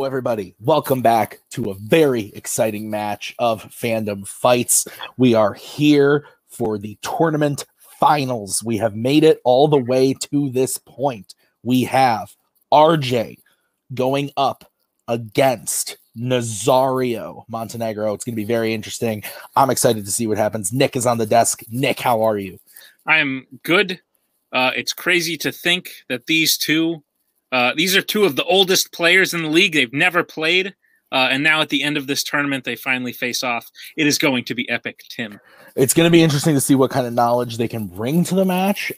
everybody. Welcome back to a very exciting match of Fandom Fights. We are here for the tournament finals. We have made it all the way to this point. We have RJ going up against Nazario Montenegro. It's going to be very interesting. I'm excited to see what happens. Nick is on the desk. Nick, how are you? I am good. It's crazy to think that these are two of the oldest players in the league. They've never played. And now at the end of this tournament, they finally face off. It is going to be epic, Tim. It's going to be interesting to see what kind of knowledge they can bring to the match.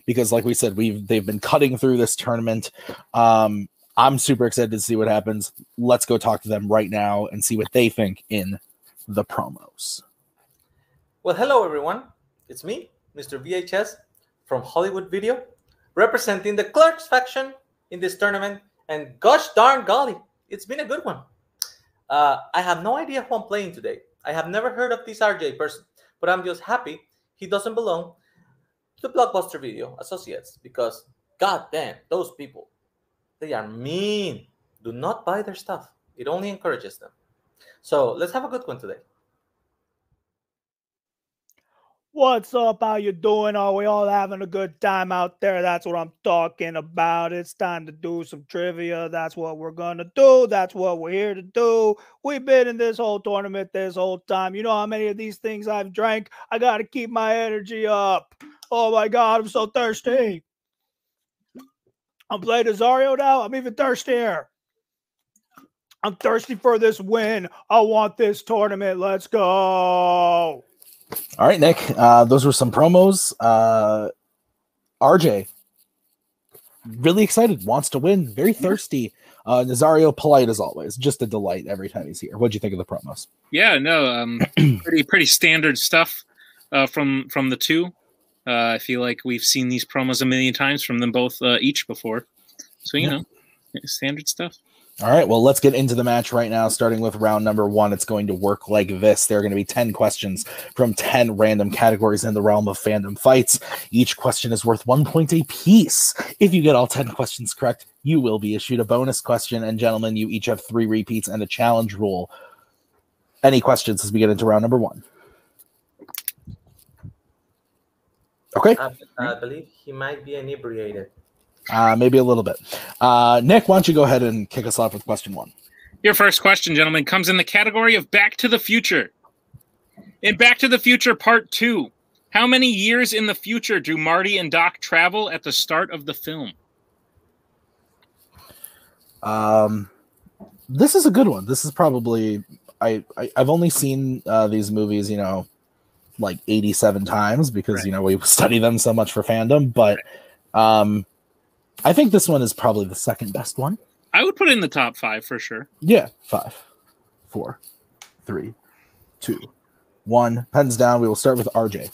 Because like we said, they've been cutting through this tournament. I'm super excited to see what happens. Let's go talk to them right now and see what they think in the promos. Well, hello, everyone. It's me, Mr. VHS from Hollywood Video, representing the Clerks faction in this tournament. And gosh darn golly, it's been a good one. I have no idea who I'm playing today. I have never heard of this RJ person, but I'm just happy he doesn't belong to Blockbuster Video Associates because, god damn, those people, they are mean. Do not buy their stuff. It only encourages them. So let's have a good one today. What's up? How you doing? Are we all having a good time out there? That's what I'm talking about. It's time to do some trivia. That's what we're going to do. That's what we're here to do. We've been in this whole tournament this whole time. You know how many of these things I've drank? I got to keep my energy up. Oh my God, I'm so thirsty. I'm playing Nazario now. I'm even thirstier. I'm thirsty for this win. I want this tournament. Let's go. All right, Nick. Those were some promos. RJ, really excited, wants to win, very thirsty. Nazario, polite as always, just a delight every time he's here. What'd you think of the promos? Yeah, no, pretty standard stuff from the two. I feel like we've seen these promos a million times from them both each before. So, you know, standard stuff. All right, well, let's get into the match right now, starting with round number 1. It's going to work like this. There are going to be 10 questions from 10 random categories in the realm of Fandom Fights. Each question is worth 1 point apiece. If you get all 10 questions correct, you will be issued a bonus question. And gentlemen, you each have 3 repeats and a challenge rule. Any questions as we get into round number 1? Okay. I believe he might be inebriated. Maybe a little bit. Nick, why don't you go ahead and kick us off with question 1? Your first question, gentlemen, comes in the category of Back to the Future. In Back to the Future Part 2, how many years in the future do Marty and Doc travel at the start of the film? This is a good one. This is probably... I've only seen these movies, you know, like 87 times because, you know, we study them so much for Fandom, but... I think this one is probably the second best one. I would put it in the top 5 for sure. Yeah, 5, 4, 3, 2, 1. Pens down. We will start with RJ.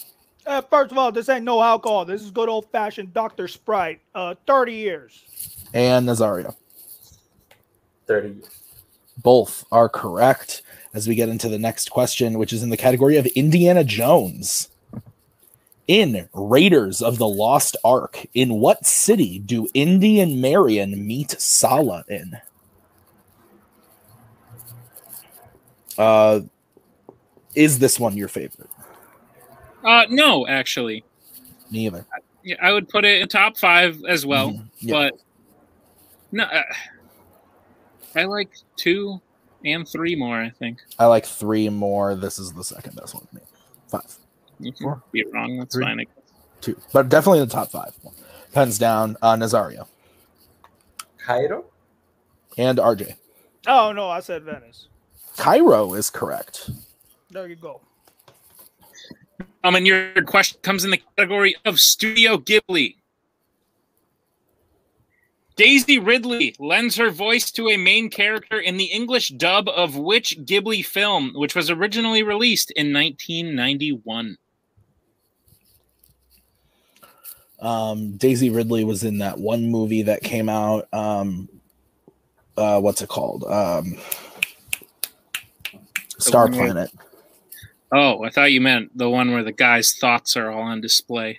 First of all, this ain't no alcohol. This is good old-fashioned Dr. Sprite. 30 years. And Nazario. 30 years. Both are correct as we get into the next question, which is in the category of Indiana Jones. In Raiders of the Lost Ark, in what city do Indy and Marion meet Sala in? Is this one your favorite? No, actually. Me either. Yeah, I would put it in top 5 as well, but no, I like 2 and 3 more, I think. I like 3 more. This is the second best one to me. 5. You can be wrong. That's 3, fine. I guess. 2, but definitely in the top 5. Pens down. Nazario. Cairo? And RJ. Oh, no, I said Venice. Cairo is correct. There you go. And your question comes in the category of Studio Ghibli. Daisy Ridley lends her voice to a main character in the English dub of which Ghibli film, which was originally released in 1991? Daisy Ridley was in that one movie that came out. What's it called? Star Planet. Oh, I thought you meant the one where the guy's thoughts are all on display.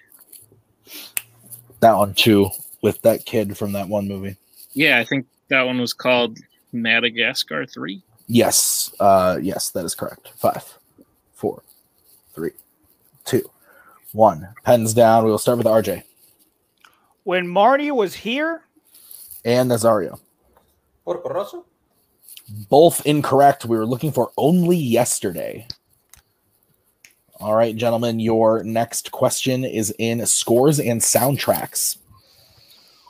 That one too, with that kid from that one movie. Yeah, I think that one was called Madagascar 3. Yes. Yes, that is correct. 5, 4, 3, 2, 1. Pens down. We will start with RJ. When Marty was here? And Nazario. Porco Rosso? Both incorrect. We were looking for only yesterday. All right, gentlemen, your next question is in scores and soundtracks.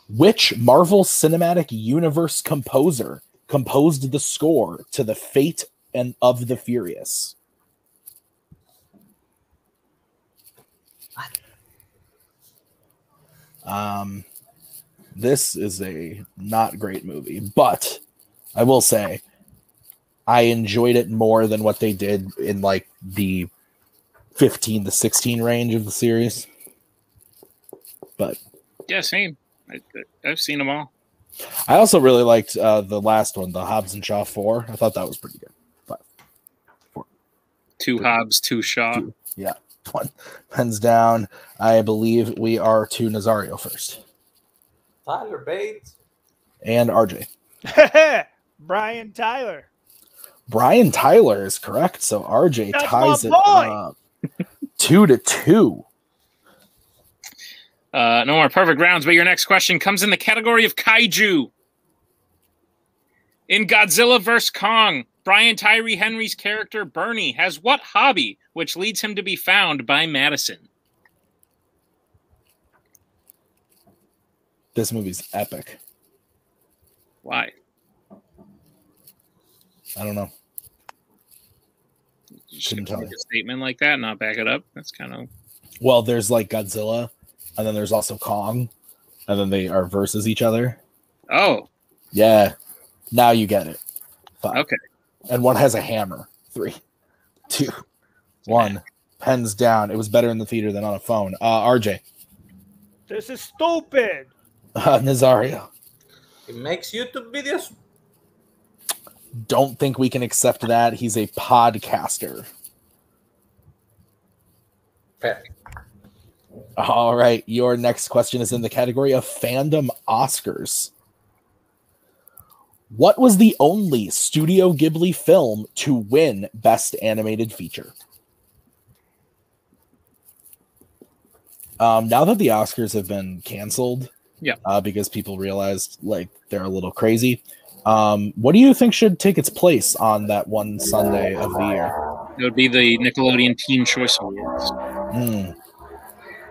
Which Marvel Cinematic Universe composer composed the score to The Fate and of the Furious? This is a not great movie, but I will say I enjoyed it more than what they did in like the 15 to 16 range of the series. But yeah, same. I've seen them all. I also really liked the last one, the Hobbs and Shaw 4. I thought that was pretty good. 5, 4, 2 Hobbs, 2 Shaw. 2. Yeah. 1. Pens down. I believe we are to Nazario first. Tyler Bates. And RJ. Brian Tyler. Brian Tyler is correct. So RJ That's ties my it boy. up 2-2. No more perfect rounds, but your next question comes in the category of kaiju. In Godzilla vs. Kong, Brian Tyree Henry's character Bernie has what hobby which leads him to be found by Madison? This movie's epic. Why? I don't know. You shouldn't make a statement like that and not back it up. That's kind of... Well, there's like Godzilla, and then there's also Kong, and then they are versus each other. Oh. Yeah. Now you get it. 5. Okay. And one has a hammer. 3, 2, 1. Pens down. It was better in the theater than on a phone. RJ. This is stupid. Nazario. He makes YouTube videos. Don't think we can accept that. He's a podcaster. Fair. All right. Your next question is in the category of Fandom Oscars. What was the only Studio Ghibli film to win Best Animated Feature? Now that the Oscars have been canceled, because people realized like they're a little crazy, what do you think should take its place on that one Sunday of the year? It would be the Nickelodeon Teen Choice Awards.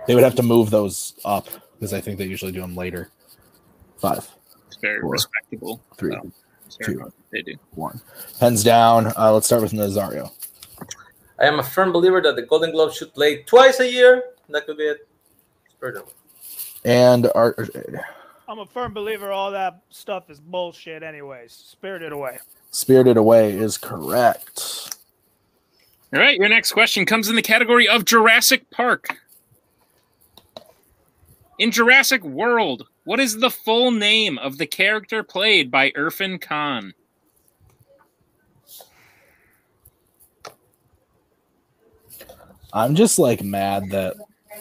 They would have to move those up because I think they usually do them later. 5. It's very 4, respectable. 3, So, 2, they do. 1. Pens down. Let's start with Nazario. I am a firm believer that the Golden Globe should play twice a year. That could be it. And I'm a firm believer all that stuff is bullshit anyways. Spirited Away. Spirited Away is correct. All right, your next question comes in the category of Jurassic Park. In Jurassic World, what is the full name of the character played by Irfan Khan? I'm just like mad that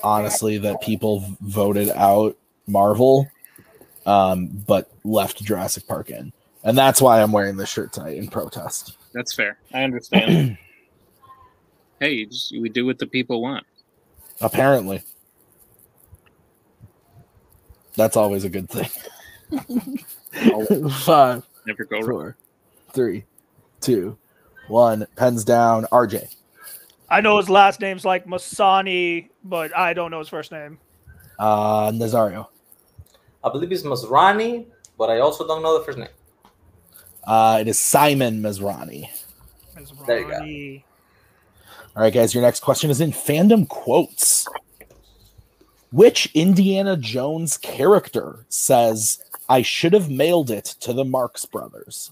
honestly that people voted out Marvel but left Jurassic Park in. And that's why I'm wearing this shirt tonight in protest. That's fair. I understand. Hey, we do what the people want. Apparently. That's always a good thing. 5, Never go 4, 3, 2, 1. Pens down. RJ. I know his last name's like Masani, but I don't know his first name. Nazario. I believe it's Masrani, but I also don't know the first name. It is Simon Masrani. There you go. All right, guys, your next question is in Fandom Quotes. Which Indiana Jones character says, "I should have mailed it to the Marx Brothers"?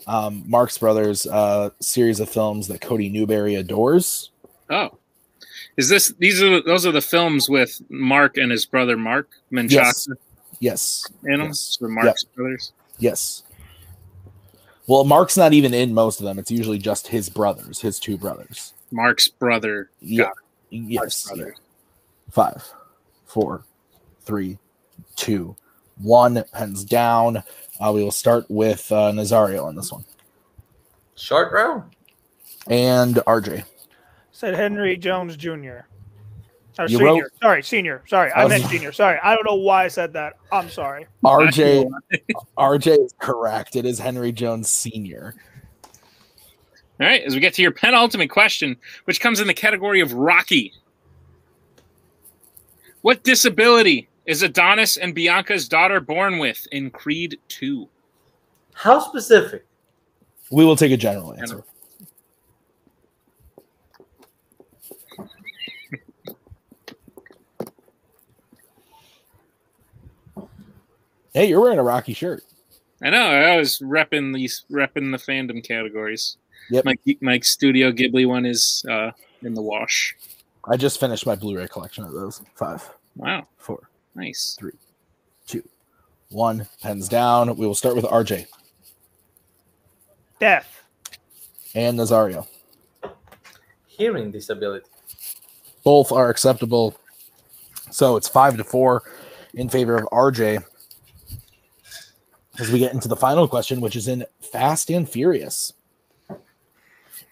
Marx Brothers, series of films that Cody Newberry adores. Oh, those are the films with Mark and his brother Mark Menchaca? Yes. In them? Yes. The Marx Brothers? Yes. Well, Mark's not even in most of them. It's usually just his brothers, his 2 brothers. Mark's brother. Yeah. Yes. Brother. 5, 4, 3, 2, 1. Pens down. We will start with Nazario on this one. Short round. And RJ. Said Henry Jones Jr. Or You senior. wrote- Sorry, senior. Sorry, I meant senior. Sorry, I don't know why I said that. I'm sorry. RJ is correct. It is Henry Jones Sr. All right, as we get to your penultimate question, which comes in the category of Rocky. What disability is Adonis and Bianca's daughter born with in Creed 2? How specific? We will take a general answer. Hey, you're wearing a Rocky shirt. I know. I was repping the fandom categories. Yep. My Studio Ghibli one is in the wash. I just finished my Blu-ray collection of those. 5. Wow. 4. Nice. 3, 2, 1. Pens down. We will start with RJ. Death. And Nazario. Hearing disability. Both are acceptable. So it's 5-4 in favor of RJ. As we get into the final question, which is in Fast and Furious.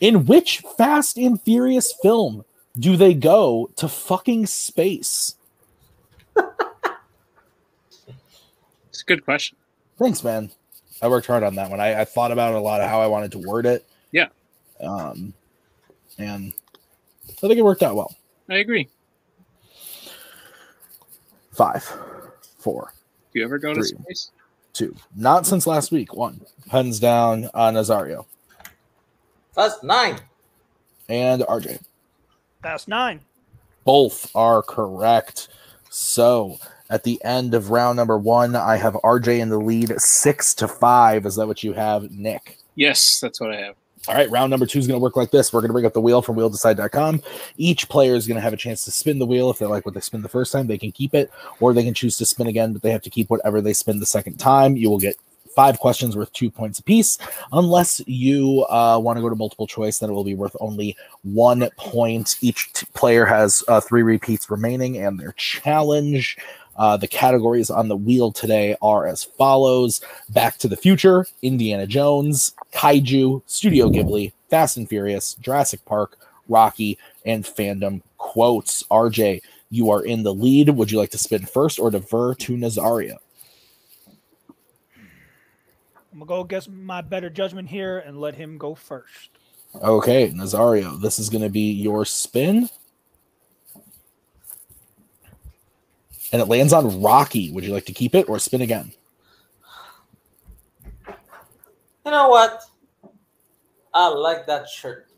In which Fast and Furious film do they go to fucking space? It's a good question. Thanks, man. I worked hard on that one. I thought about a lot of how I wanted to word it. Yeah. And I think it worked out well. I agree. 5, 4, Do you ever go to 3, space? 2. Not since last week. 1. Pens down on Nazario. Fast 9. And RJ. That's 9. Both are correct. So at the end of round number 1, I have RJ in the lead 6-5. Is that what you have, Nick? Yes, that's what I have. All right, round number 2 is going to work like this. We're going to bring up the wheel from wheeldecide.com. Each player is going to have a chance to spin the wheel. If they like what they spin the first time, they can keep it, or they can choose to spin again, but they have to keep whatever they spin the second time. You will get 5 questions worth 2 points apiece. Unless you want to go to multiple choice, then it will be worth only 1 point. Each player has 3 repeats remaining, and their challenge. The categories on the wheel today are as follows: Back to the Future, Indiana Jones, Kaiju, Studio Ghibli, Fast and Furious, Jurassic Park, Rocky, and fandom quotes. RJ, you are in the lead. Would you like to spin first or defer to Nazario? I'm going to go against my better judgment here and let him go first. Okay, Nazario, this is going to be your spin. And it lands on Rocky. Would you like to keep it or spin again? You know what? I like that shirt.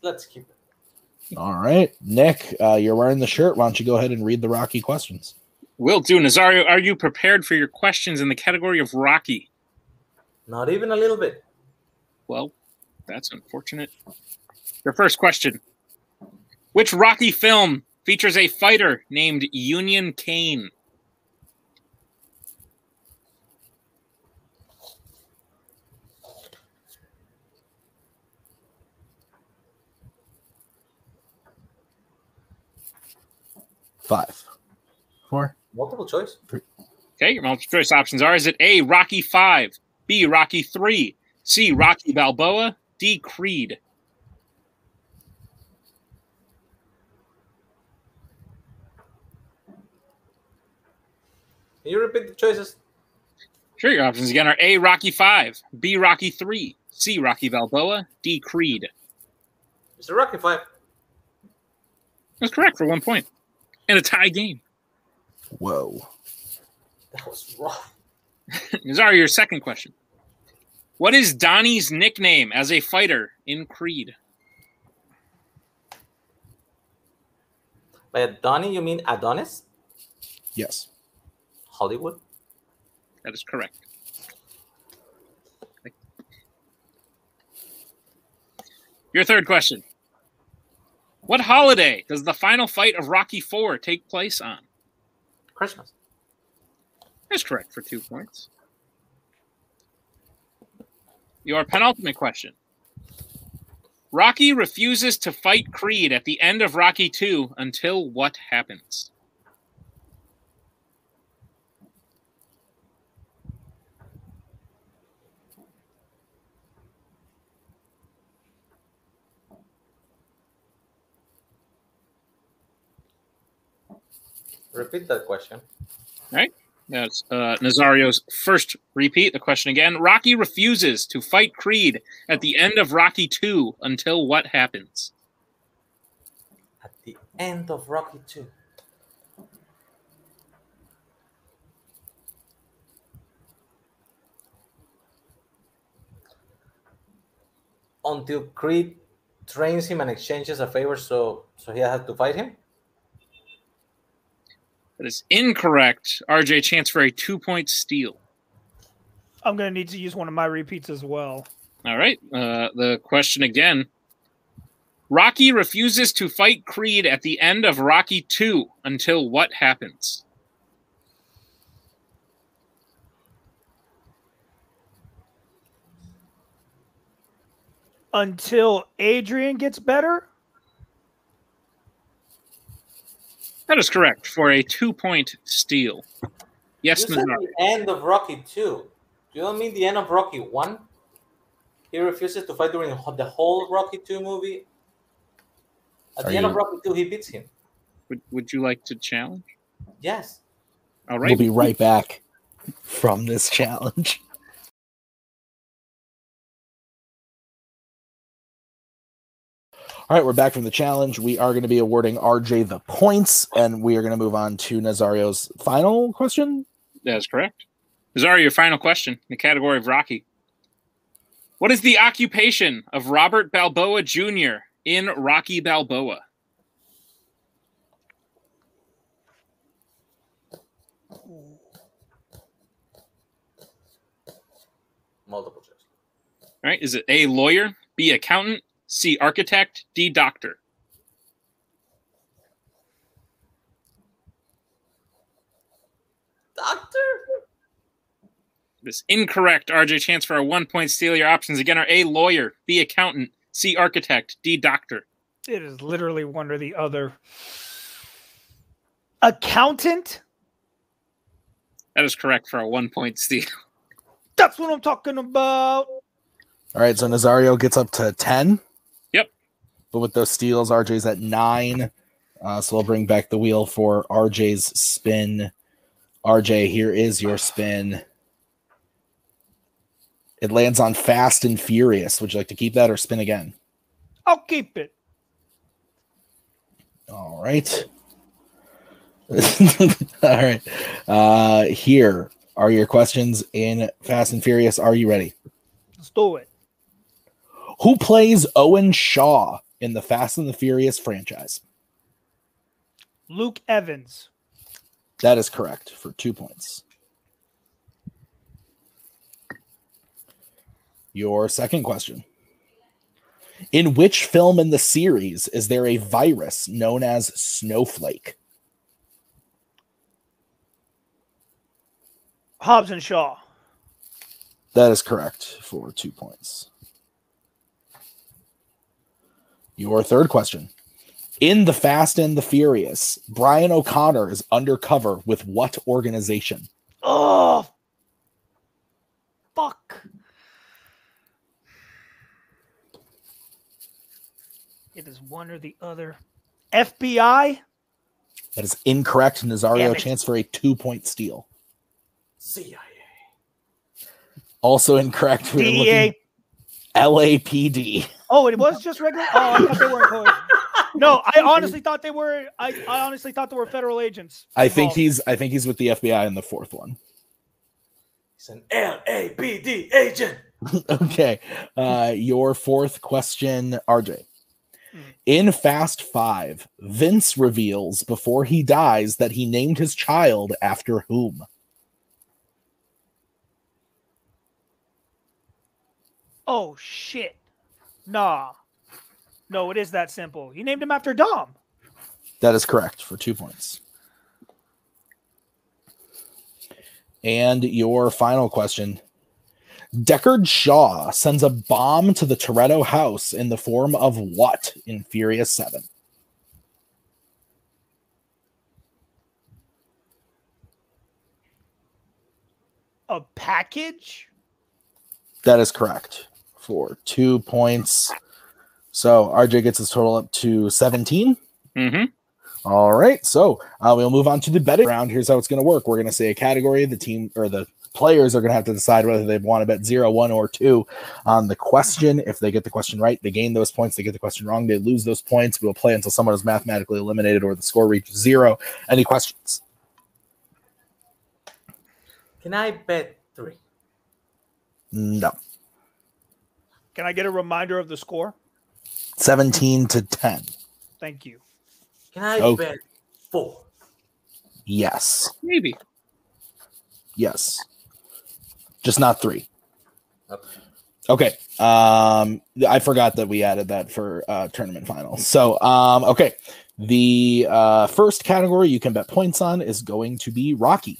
Let's keep it. All right. Nick, you're wearing the shirt. Why don't you go ahead and read the Rocky questions? Will do. Nazario, are you prepared for your questions in the category of Rocky? Not even a little bit. Well, that's unfortunate. Your first question. Which Rocky film features a fighter named Union Kane? Five, 4. Multiple choice. Okay, your multiple choice options are: is it A, Rocky 5, B, Rocky 3, C, Rocky Balboa, D, Creed? Can you repeat the choices? Sure, your options again are A, Rocky 5, B, Rocky 3, C, Rocky Balboa, D, Creed. It's a Rocky 5. That's correct for 1 point. And a tie game. Whoa. That was rough. Nazario, your second question. What is Donnie's nickname as a fighter in Creed? By Donnie, you mean Adonis? Yes. Hollywood? That is correct. Your third question. What holiday does the final fight of Rocky IV take place on? Christmas. That's correct for 2 points. Your penultimate question. Rocky refuses to fight Creed at the end of Rocky II until what happens? Repeat that question. All right. That's Nazario's first repeat. The question again. Rocky refuses to fight Creed at the end of Rocky 2 until what happens? At the end of Rocky 2. Until Creed trains him and exchanges a favor, so he has to fight him? That is incorrect. RJ, chance for a 2-point steal. I'm going to need to use one of my repeats as well. All right. The question again. Rocky refuses to fight Creed at the end of Rocky 2 until what happens? Until Adrian gets better? That is correct for a 2-point steal. Yes, You said the end of Rocky 2. You don't mean the end of Rocky 1? He refuses to fight during the whole Rocky 2 movie. At the end of Rocky 2, he beats him. Would you like to challenge? Yes. All right. We'll be right back from this challenge. All right, we're back from the challenge. We are going to be awarding RJ the points, and we are going to move on to Nazario's final question. That is correct. Nazario, your final question in the category of Rocky. What is the occupation of Robert Balboa Jr. in Rocky Balboa? Multiple choice. All right. Is it A, lawyer, B, accountant, C, architect, D, doctor? Doctor? This is incorrect. RJ, chance for a 1-point steal. Your options again are A, lawyer, B, accountant, C, architect, D, doctor. It is literally one or the other. Accountant? That is correct for a 1-point steal. That's what I'm talking about. All right, so Nazario gets up to 10. Yep. But with those steals, RJ's at 9. So we'll bring back the wheel for RJ's spin. RJ, here is your spin. It lands on Fast and Furious. Would you like to keep that or spin again? I'll keep it. All right. All right. Here are your questions in Fast and Furious. Are you ready? Let's do it. Who plays Owen Shaw in the Fast and the Furious franchise? Luke Evans. That is correct for 2 points. Your second question. In which film in the series is there a virus known as Snowflake? Hobbs and Shaw. That is correct for 2 points. Your third question. In The Fast and the Furious, Brian O'Connor is undercover with what organization? Oh, fuck. It is one or the other. FBI? That is incorrect. Nazario, chance for a 2-point steal. CIA. Also incorrect. DEA. LAPD. Oh, it was just regular? Oh, I thought they were. No, I honestly thought they were. I honestly thought they were federal agents. I think he's with the FBI in the fourth one. He's an LAPD agent. Okay. Your fourth question, RJ. In Fast 5, Vince reveals before he dies that he named his child after whom? Oh, shit. Nah. No, it is that simple. He named him after Dom. That is correct for 2 points. And your final question. Deckard Shaw sends a bomb to the Toretto house in the form of what in Furious 7? A package? That is correct for 2 points. So RJ gets his total up to 17. Mm-hmm. All right, so we'll move on to the betting round. Here's how it's going to work. We're going to say a category. The team or the players are going to have to decide whether they want to bet 0, 1, or 2 on the question. If they get the question right, they gain those points. They get the question wrong, they lose those points. We'll play until someone is mathematically eliminated or the score reaches 0. Any questions? Can I bet 3? No. Can I get a reminder of the score? 17-10. Thank you. Can I bet 4? Yes. Maybe. Yes. Just not 3. Okay. Okay. I forgot that we added that for tournament finals. So, okay. The first category you can bet points on is going to be Rocky.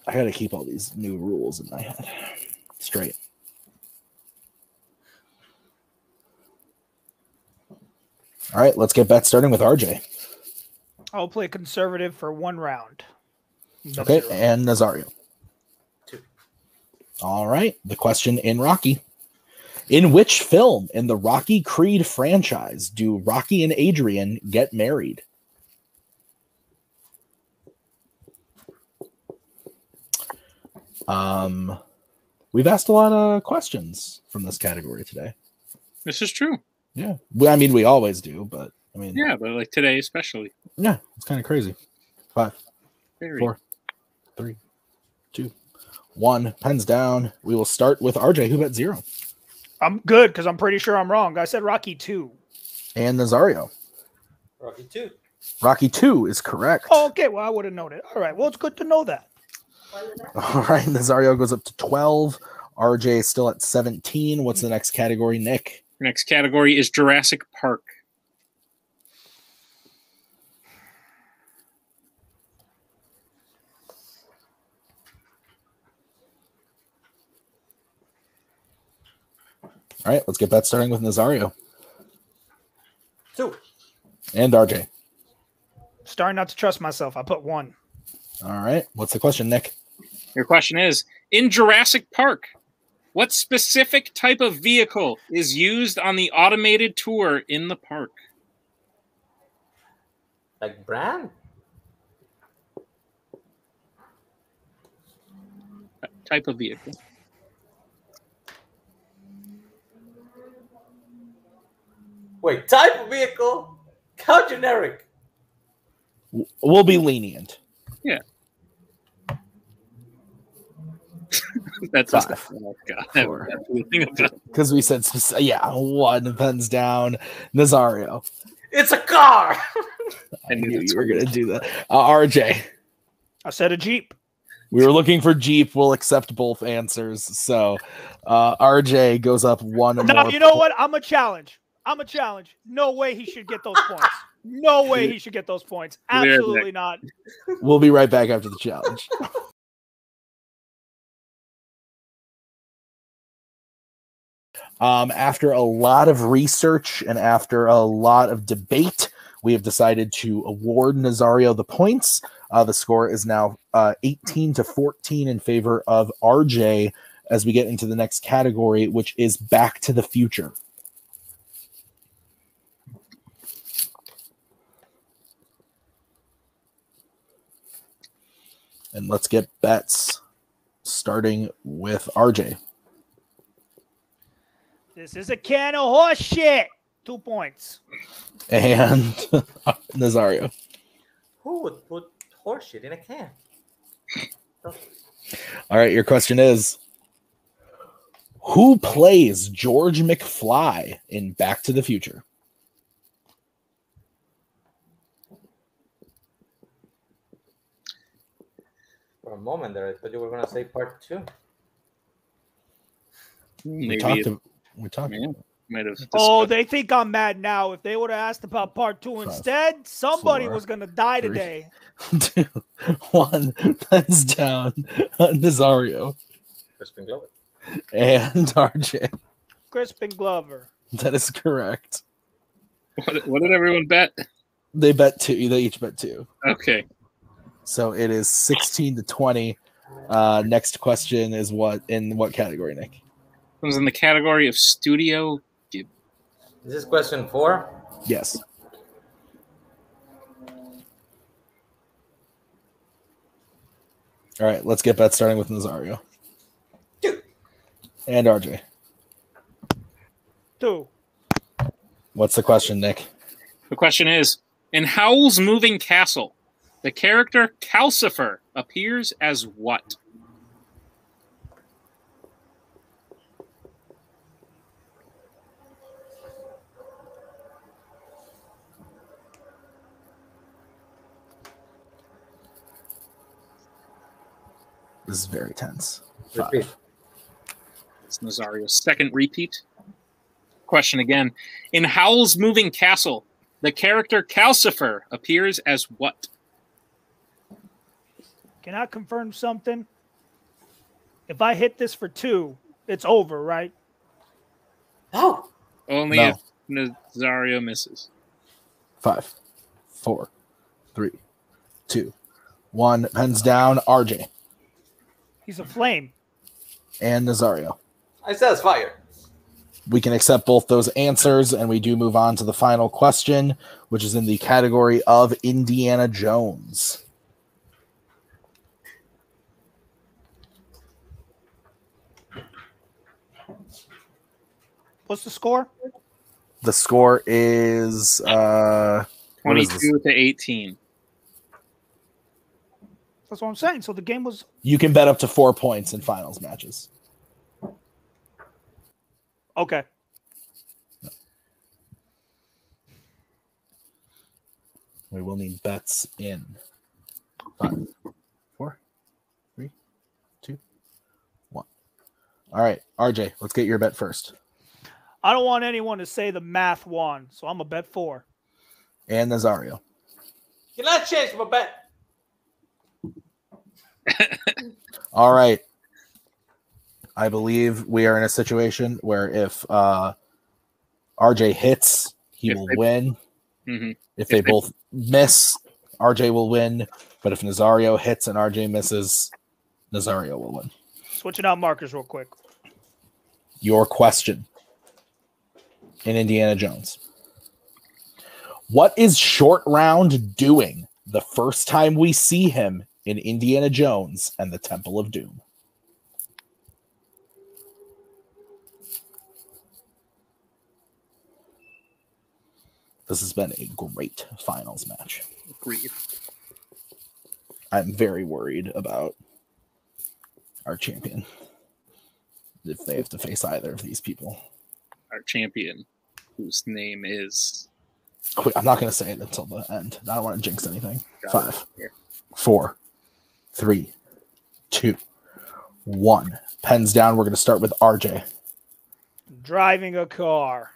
I got to keep all these new rules in my head straight. All right, let's get bets starting with RJ. I'll play conservative for 1 round. Okay, and Nazario. 2. All right, the question in Rocky. In which film in the Rocky Creed franchise do Rocky and Adrian get married? We've asked a lot of questions from this category today. This is true. Yeah. Well, I mean, we always do, but I mean, Yeah, but like today especially. yeah, it's kind of crazy. 5, Very. 4, 3, 2, 1. Pens down. We will start with RJ, who bet 0. I'm good because I'm pretty sure I'm wrong. I said Rocky 2. And Nazario. Rocky 2. Rocky 2 is correct. Oh, okay. Well, I would have known it. All right. Well, it's good to know that. All right. Nazario goes up to 12. RJ is still at 17. What's the next category, Nick? Next category is Jurassic Park. All right. Let's get that starting with Nazario. 2. And RJ. Starting not to trust myself. I put 1. All right. What's the question, Nick? Your question is, in Jurassic Park, what specific type of vehicle is used on the automated tour in the park? Like brand? Type of vehicle. Wait, type of vehicle? How generic? We'll be lenient. Yeah. That's 5. Oh, God. 4. Because we said, yeah, 1. Pens down. Nazario. It's a car! I knew you were going to do that. RJ. I said a Jeep. We were looking for Jeep. We'll accept both answers. So RJ goes up 1 more. No, you know what? I'm a challenge. No way he should get those points. No way he should get those points. Absolutely not. We'll be right back after the challenge. After a lot of research and after a lot of debate, we have decided to award Nazario the points. The score is now 18-14 in favor of RJ as we get into the next category, which is Back to the Future. And let's get bets starting with RJ. This is a can of horse shit. 2 points. And Nazario. Who would put horse shit in a can? All right, your question is, who plays George McFly in Back to the Future? For a moment there, I thought you were going to say part 2. We talked. Yeah, might have. Oh, they think I'm mad now. If they would have asked about part 2 instead, somebody 4, was going to die 3, today. 2, 1. Pens down. Nazario. Crispin Glover. And RJ. Crispin Glover. That is correct. What did everyone bet? They bet 2. They each bet 2. Okay. So it is 16-20. Next question is what category, Nick? It was in the category of studio This is question 4. Yes. All right, let's get bets starting with Nazario. 2. And RJ. 2. What's the question, Nick? The question is, in Howl's Moving Castle, the character Calcifer appears as what? This is very tense. Repeat. 5. It's Nazario's second repeat. Question again. In Howl's Moving Castle, the character Calcifer appears as what? Can I confirm something? If I hit this for 2, it's over, right? No. Only No. if Nazario misses. 5, 4, 3, 2, 1. Pens down. RJ He's a flame. and Nazario. I said fire. We can accept both those answers, and we do move on to the final question, which is in the category of Indiana Jones. What's the score? The score is 22 to 18. That's what I'm saying. So the game was... you can bet up to 4 points in finals matches. Okay. We will need bets in 5, 4, 3, 2, 1. All right, RJ, let's get your bet first. I don't want anyone to say the math won, so I'm a bet 4. And Nazario. Cannot change my bet. All right. I believe we are in a situation where if RJ hits, he will win. Mm-hmm. If they both miss, RJ will win. But if Nazario hits and RJ misses, Nazario will win. Switching out markers real quick. Your question in Indiana Jones. What is Short Round doing the first time we see him in Indiana Jones and the Temple of Doom? This has been a great finals match. Agreed. I'm very worried about our champion if they have to face either of these people. Our champion, whose name is... Quick, I'm not going to say it until the end. I don't want to jinx anything. Got 5, it. 4, 3, 2, 1. Pens down. We're going to start with RJ Driving a car.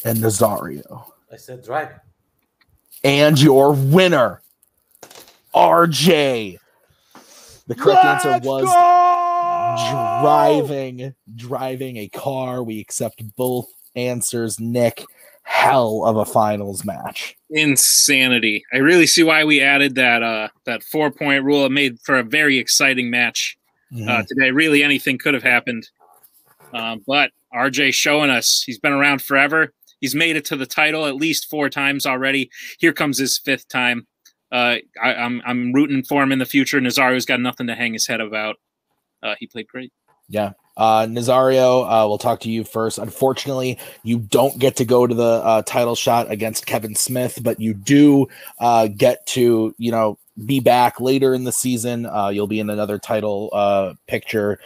and Nazario. I said driving. And your winner, RJ. The correct answer was driving a car. We accept both answers. Nick, hell of a finals match. Insanity. I really see why we added that 4-point rule. It made for a very exciting match today. Really, anything could have happened. But RJ showing us he's been around forever. He's made it to the title at least 4 times already. Here comes his 5th time. I'm rooting for him in the future. Nazario's got nothing to hang his head about. He played great. Yeah. Nazario, we'll talk to you first. Unfortunately, you don't get to go to the title shot against Kevin Smith, but you do get to, be back later in the season. You'll be in another title picture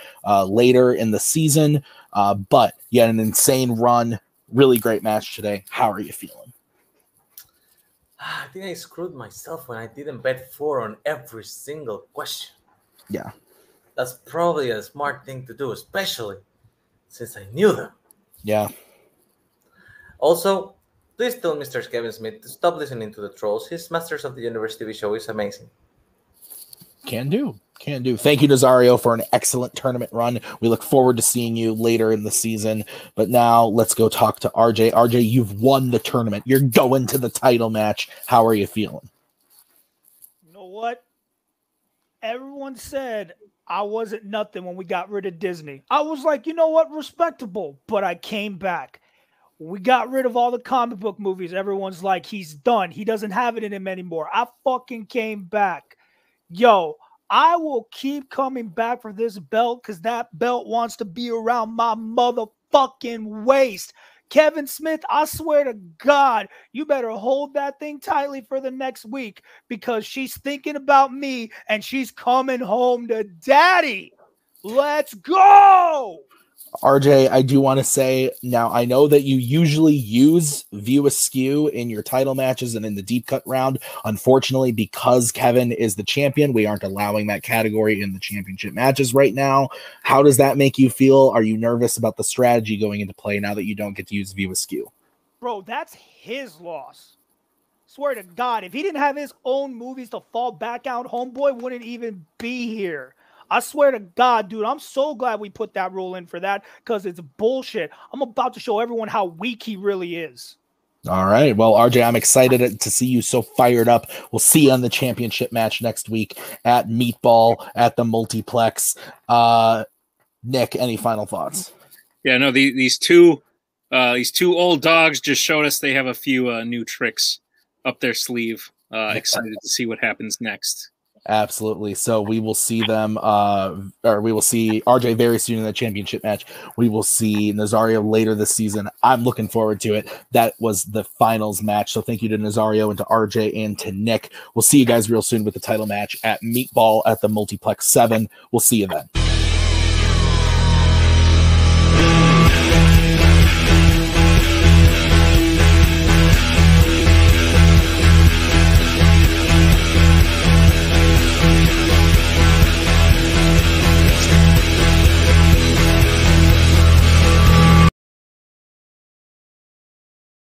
later in the season. But you had an insane run. Really great match today. How are you feeling? I think I screwed myself when I didn't bet 4 on every single question. Yeah. That's probably a smart thing to do, especially since I knew them. Yeah. Also, please tell Mr. Kevin Smith to stop listening to the trolls. His Masters of the Universe TV show is amazing. Can do. Thank you, Nazario, for an excellent tournament run. We look forward to seeing you later in the season. But now let's go talk to RJ. RJ, you've won the tournament. You're going to the title match. How are you feeling? You know what? Everyone said I wasn't nothing when we got rid of Disney. I was like, you know what? Respectable. But I came back. We got rid of all the comic book movies. Everyone's like, he's done. He doesn't have it in him anymore. I fucking came back. Yo, I will keep coming back for this belt because that belt wants to be around my motherfucking waist. Kevin Smith, I swear to God, you better hold that thing tightly for the next week because she's thinking about me and she's coming home to daddy. Let's go! RJ, I do want to say, now I know that you usually use View Askew in your title matches and in the deep cut round. Unfortunately, because Kevin is the champion, we aren't allowing that category in the championship matches right now. How does that make you feel? Are you nervous about the strategy going into play now that you don't get to use View Askew? Bro, that's his loss. Swear to God, if he didn't have his own movies to fall back out, homeboy wouldn't even be here. I swear to God, dude, I'm so glad we put that rule in for that because it's bullshit. I'm about to show everyone how weak he really is. All right. Well, RJ, I'm excited to see you so fired up. We'll see you on the championship match next week at Meatball at the Multiplex. Nick, any final thoughts? Yeah, no, these two old dogs just showed us they have a few new tricks up their sleeve. Excited to see what happens next. Absolutely. So we will see them, or we will see RJ very soon in the championship match. We will see Nazario later this season. I'm looking forward to it. That was the finals match. So thank you to Nazario and to RJ and to Nick. We'll see you guys real soon with the title match at Meatball at the Multiplex 7. We'll see you then.